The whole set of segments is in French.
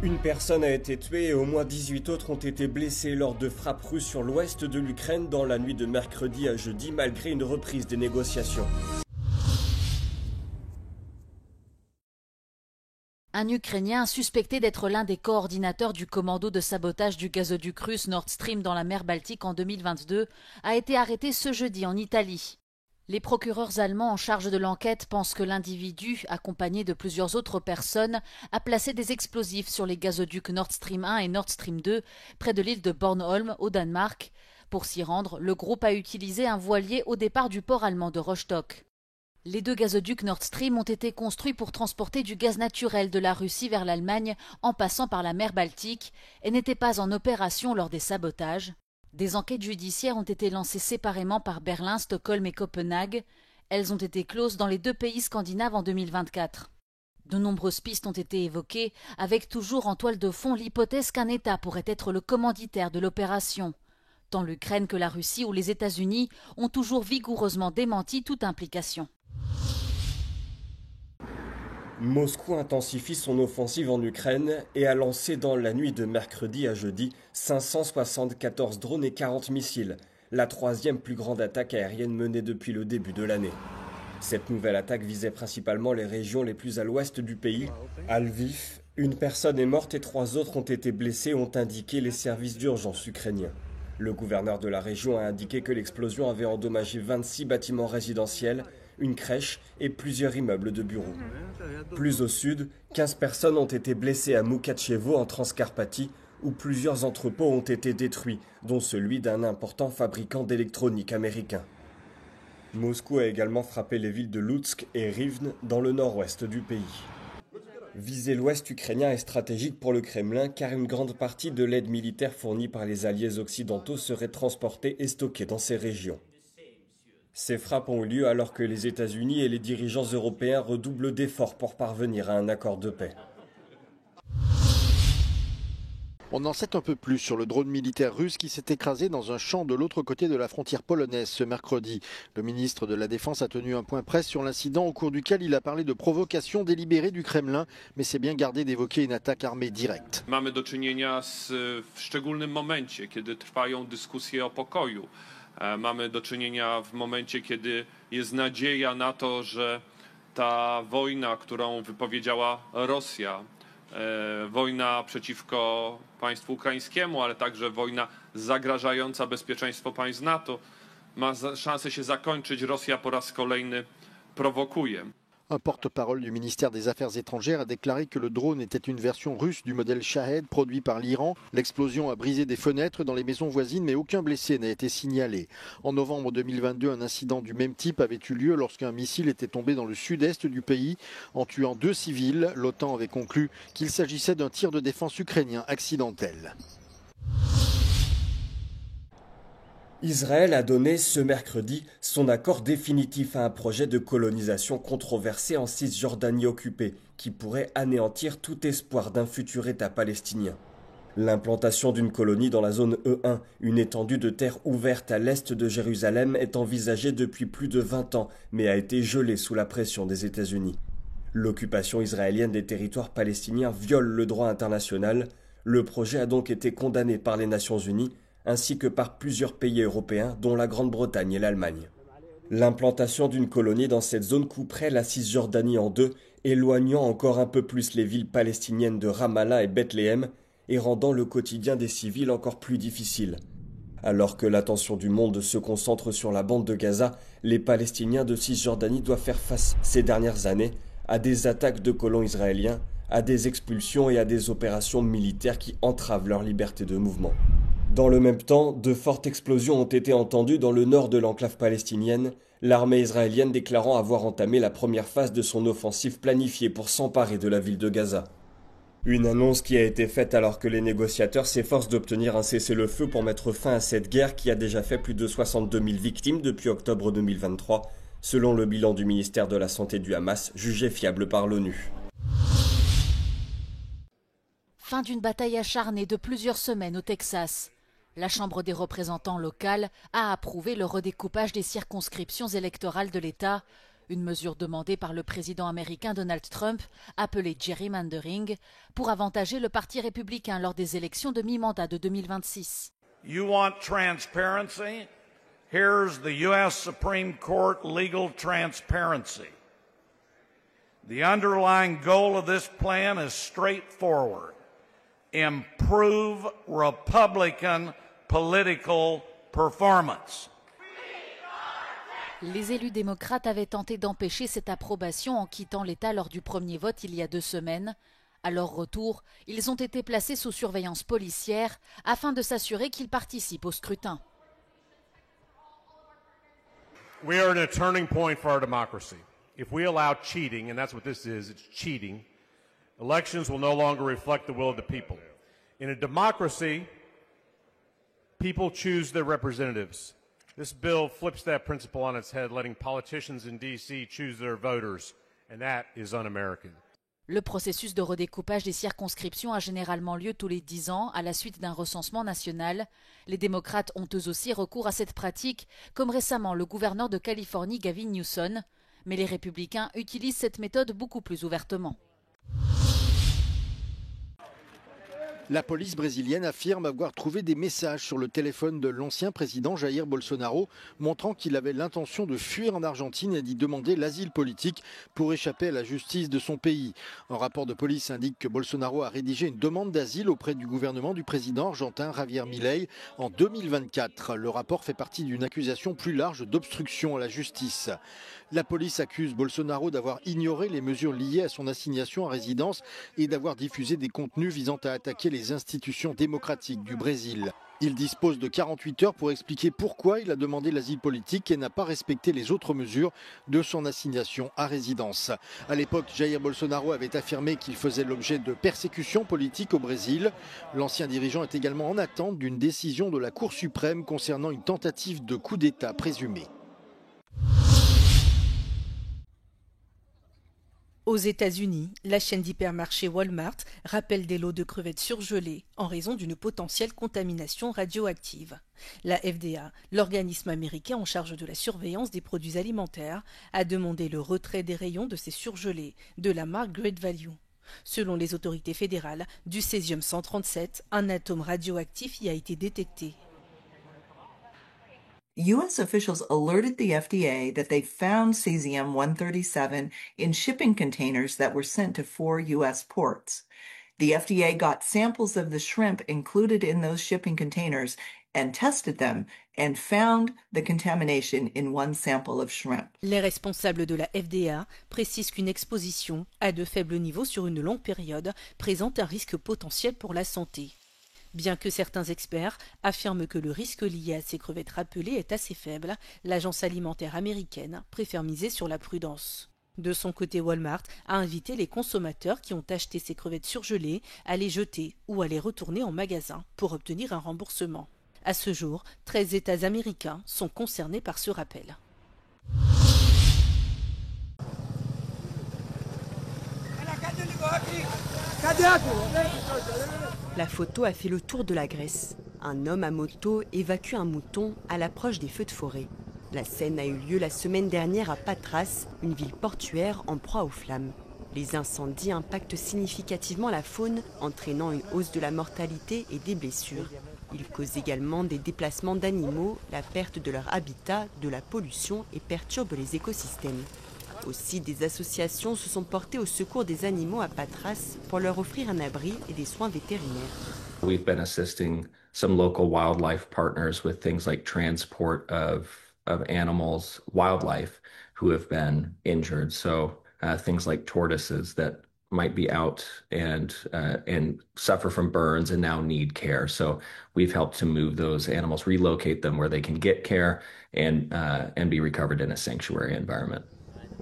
Une personne a été tuée et au moins 18 autres ont été blessés lors de frappes russes sur l'ouest de l'Ukraine dans la nuit de mercredi à jeudi, malgré une reprise des négociations. Un Ukrainien suspecté d'être l'un des coordinateurs du commando de sabotage du gazoduc russe Nord Stream dans la mer Baltique en 2022 a été arrêté ce jeudi en Italie. Les procureurs allemands en charge de l'enquête pensent que l'individu, accompagné de plusieurs autres personnes, a placé des explosifs sur les gazoducs Nord Stream 1 et Nord Stream 2 près de l'île de Bornholm au Danemark. Pour s'y rendre, le groupe a utilisé un voilier au départ du port allemand de Rostock. Les deux gazoducs Nord Stream ont été construits pour transporter du gaz naturel de la Russie vers l'Allemagne en passant par la mer Baltique et n'étaient pas en opération lors des sabotages. Des enquêtes judiciaires ont été lancées séparément par Berlin, Stockholm et Copenhague. Elles ont été closes dans les deux pays scandinaves en 2024. De nombreuses pistes ont été évoquées, avec toujours en toile de fond l'hypothèse qu'un État pourrait être le commanditaire de l'opération. Tant l'Ukraine que la Russie ou les États-Unis ont toujours vigoureusement démenti toute implication. Moscou intensifie son offensive en Ukraine et a lancé dans la nuit de mercredi à jeudi 574 drones et 40 missiles, la troisième plus grande attaque aérienne menée depuis le début de l'année. Cette nouvelle attaque visait principalement les régions les plus à l'ouest du pays. À Lviv, une personne est morte et 3 autres ont été blessés, ont indiqué les services d'urgence ukrainiens. Le gouverneur de la région a indiqué que l'explosion avait endommagé 26 bâtiments résidentiels, une crèche et plusieurs immeubles de bureaux. Plus au sud, 15 personnes ont été blessées à Mukachevo en Transcarpathie, où plusieurs entrepôts ont été détruits, dont celui d'un important fabricant d'électronique américain. Moscou a également frappé les villes de Loutsk et Rivne dans le nord-ouest du pays. Viser l'ouest ukrainien est stratégique pour le Kremlin car une grande partie de l'aide militaire fournie par les alliés occidentaux serait transportée et stockée dans ces régions. Ces frappes ont eu lieu alors que les États-Unis et les dirigeants européens redoublent d'efforts pour parvenir à un accord de paix. On en sait un peu plus sur le drone militaire russe qui s'est écrasé dans un champ de l'autre côté de la frontière polonaise ce mercredi. Le ministre de la Défense a tenu un point presse sur l'incident au cours duquel il a parlé de provocation délibérée du Kremlin, mais s'est bien gardé d'évoquer une attaque armée directe. Mamy do czynienia w szczególnym momencie, kiedy trwają dyskusje o pokoju. Mamy do czynienia w momencie, kiedy jest nadzieja na to, że ta wojna, którą wypowiedziała Rosja, wojna przeciwko państwu ukraińskiemu, ale także wojna zagrażająca bezpieczeństwo państw NATO, ma szansę się zakończyć. Rosja po raz kolejny prowokuje. Un porte-parole du ministère des Affaires étrangères a déclaré que le drone était une version russe du modèle Shahed produit par l'Iran. L'explosion a brisé des fenêtres dans les maisons voisines, mais aucun blessé n'a été signalé. En novembre 2022, un incident du même type avait eu lieu lorsqu'un missile était tombé dans le sud-est du pays, en tuant 2 civils. L'OTAN avait conclu qu'il s'agissait d'un tir de défense ukrainien accidentel. Israël a donné ce mercredi son accord définitif à un projet de colonisation controversé en Cisjordanie occupée, qui pourrait anéantir tout espoir d'un futur État palestinien. L'implantation d'une colonie dans la zone E1, une étendue de terre ouverte à l'est de Jérusalem, est envisagée depuis plus de 20 ans, mais a été gelée sous la pression des États-Unis. L'occupation israélienne des territoires palestiniens viole le droit international. Le projet a donc été condamné par les Nations Unies, ainsi que par plusieurs pays européens, dont la Grande-Bretagne et l'Allemagne. L'implantation d'une colonie dans cette zone couperait la Cisjordanie en deux, éloignant encore un peu plus les villes palestiniennes de Ramallah et Bethléem, et rendant le quotidien des civils encore plus difficile. Alors que l'attention du monde se concentre sur la bande de Gaza, les Palestiniens de Cisjordanie doivent faire face, ces dernières années, à des attaques de colons israéliens, à des expulsions et à des opérations militaires qui entravent leur liberté de mouvement. Dans le même temps, de fortes explosions ont été entendues dans le nord de l'enclave palestinienne, l'armée israélienne déclarant avoir entamé la première phase de son offensive planifiée pour s'emparer de la ville de Gaza. Une annonce qui a été faite alors que les négociateurs s'efforcent d'obtenir un cessez-le-feu pour mettre fin à cette guerre qui a déjà fait plus de 62 000 victimes depuis octobre 2023, selon le bilan du ministère de la Santé du Hamas, jugé fiable par l'ONU. Fin d'une bataille acharnée de plusieurs semaines au Texas. La Chambre des représentants locale a approuvé le redécoupage des circonscriptions électorales de l'État, une mesure demandée par le président américain Donald Trump, appelée gerrymandering, pour avantager le Parti républicain lors des élections de mi-mandat de 2026. You want transparency? Here's the U.S. Supreme Court legal transparency. The underlying goal of this plan is straightforward. Improve Republican political performance. Les élus démocrates avaient tenté d'empêcher cette approbation en quittant l'État lors du premier vote il y a 2 semaines. À leur retour, ils ont été placés sous surveillance policière afin de s'assurer qu'ils participent au scrutin. We are at a turning point for our democracy. If we allow cheating, and that's what this is, it's cheating, elections will no longer reflect the will of the people. In a democracy, people choose their representatives. This bill flips that principle on its head, letting politicians in D.C. choose their voters, and that is un-American. Le processus de redécoupage des circonscriptions a généralement lieu tous les 10 ans à la suite d'un recensement national. Les démocrates ont eux aussi recours à cette pratique, comme récemment le gouverneur de Californie Gavin Newsom. Mais les républicains utilisent cette méthode beaucoup plus ouvertement. La police brésilienne affirme avoir trouvé des messages sur le téléphone de l'ancien président Jair Bolsonaro montrant qu'il avait l'intention de fuir en Argentine et d'y demander l'asile politique pour échapper à la justice de son pays. Un rapport de police indique que Bolsonaro a rédigé une demande d'asile auprès du gouvernement du président argentin Javier Milei en 2024. Le rapport fait partie d'une accusation plus large d'obstruction à la justice. La police accuse Bolsonaro d'avoir ignoré les mesures liées à son assignation à résidence et d'avoir diffusé des contenus visant à attaquer les institutions démocratiques du Brésil. Il dispose de 48 heures pour expliquer pourquoi il a demandé l'asile politique et n'a pas respecté les autres mesures de son assignation à résidence. À l'époque, Jair Bolsonaro avait affirmé qu'il faisait l'objet de persécutions politiques au Brésil. L'ancien dirigeant est également en attente d'une décision de la Cour suprême concernant une tentative de coup d'État présumée. Aux États-Unis, la chaîne d'hypermarchés Walmart rappelle des lots de crevettes surgelées en raison d'une potentielle contamination radioactive. La FDA, l'organisme américain en charge de la surveillance des produits alimentaires, a demandé le retrait des rayons de ces surgelés de la marque Great Value. Selon les autorités fédérales, du césium-137, un atome radioactif y a été détecté. U.S. officials alerted the FDA that they found cesium-137 in shipping containers that were sent to 4 U.S. ports. The FDA got samples of the shrimp included in those shipping containers and tested them and found the contamination in one sample of shrimp. Les responsables de la FDA précisent qu'une exposition à de faibles niveaux sur une longue période présente un risque potentiel pour la santé. Bien que certains experts affirment que le risque lié à ces crevettes râpelées est assez faible, l'agence alimentaire américaine préfère miser sur la prudence. De son côté, Walmart a invité les consommateurs qui ont acheté ces crevettes surgelées à les jeter ou à les retourner en magasin pour obtenir un remboursement. À ce jour, 13 États américains sont concernés par ce rappel. La photo a fait le tour de la Grèce. Un homme à moto évacue un mouton à l'approche des feux de forêt. La scène a eu lieu la semaine dernière à Patras, une ville portuaire en proie aux flammes. Les incendies impactent significativement la faune, entraînant une hausse de la mortalité et des blessures. Ils causent également des déplacements d'animaux, la perte de leur habitat, de la pollution et perturbent les écosystèmes. Aussi, des associations se sont portées au secours des animaux à Patras pour leur offrir un abri et des soins vétérinaires. We've been assisting some local wildlife partners with things like transport of animals, wildlife who have been injured. So things like tortoises that might be out and suffer from burns and now need care. So we've helped to move those animals, relocate them where they can get care and be recovered in a sanctuary environment.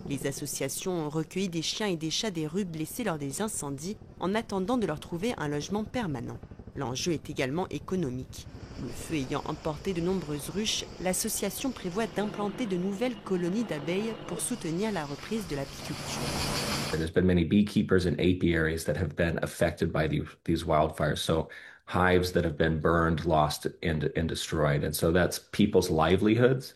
Les associations ont recueilli des chiens et des chats des rues blessés lors des incendies en attendant de leur trouver un logement permanent. L'enjeu est également économique. Le feu ayant emporté de nombreuses ruches, l'association prévoit d'implanter de nouvelles colonies d'abeilles pour soutenir la reprise de l'apiculture. There's been many beekeepers and apiaries that have been affected by these wildfires. So hives that have been burned, lost, and destroyed. And so that's people's livelihoods.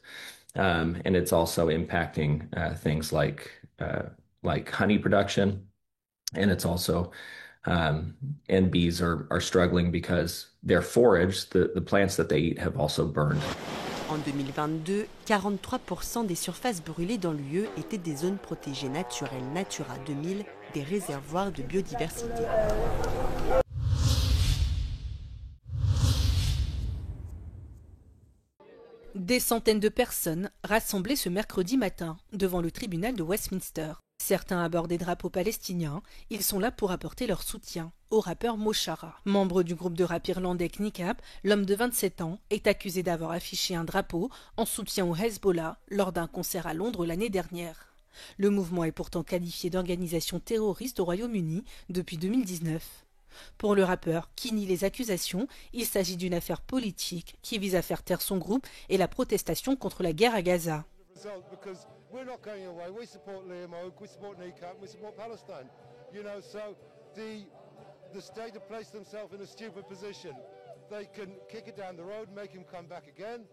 And it's also impacting things like honey production. And it's also and bees are struggling because their forage, the plants that they eat, have also burned. En 2022, 43% des surfaces brûlées dans l'UE étaient des zones protégées naturelles Natura 2000, des réservoirs de biodiversité. Des centaines de personnes rassemblées ce mercredi matin devant le tribunal de Westminster. Certains abordent des drapeaux palestiniens. Ils sont là pour apporter leur soutien au rappeur Mo Farah. Membre du groupe de rap irlandais Knicap, l'homme de 27 ans est accusé d'avoir affiché un drapeau en soutien au Hezbollah lors d'un concert à Londres l'année dernière. Le mouvement est pourtant qualifié d'organisation terroriste au Royaume-Uni depuis 2019. Pour le rappeur, qui nie les accusations, il s'agit d'une affaire politique qui vise à faire taire son groupe et la protestation contre la guerre à Gaza. We're not going away. We support Liam Oak, we support NECAP, we support Palestine. You know, so the state have placed themselves in a stupid position. They can kick it down the road, make him come back again,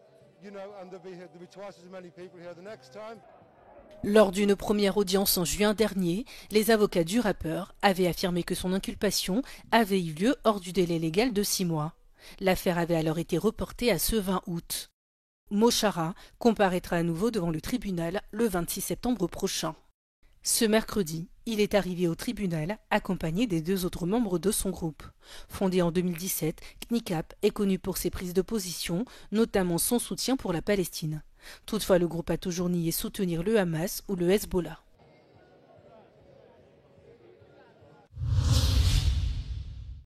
you know, and there'll be twice as many people here the next time. Lors d'une première audience en juin dernier, les avocats du rappeur avaient affirmé que son inculpation avait eu lieu hors du délai légal de 6 mois. L'affaire avait alors été reportée à ce 20 août. Mo Farah comparaîtra à nouveau devant le tribunal le 26 septembre prochain. Ce mercredi, il est arrivé au tribunal accompagné des 2 autres membres de son groupe. Fondé en 2017, Knicap est connu pour ses prises de position, notamment son soutien pour la Palestine. Toutefois, le groupe a toujours nié soutenir le Hamas ou le Hezbollah.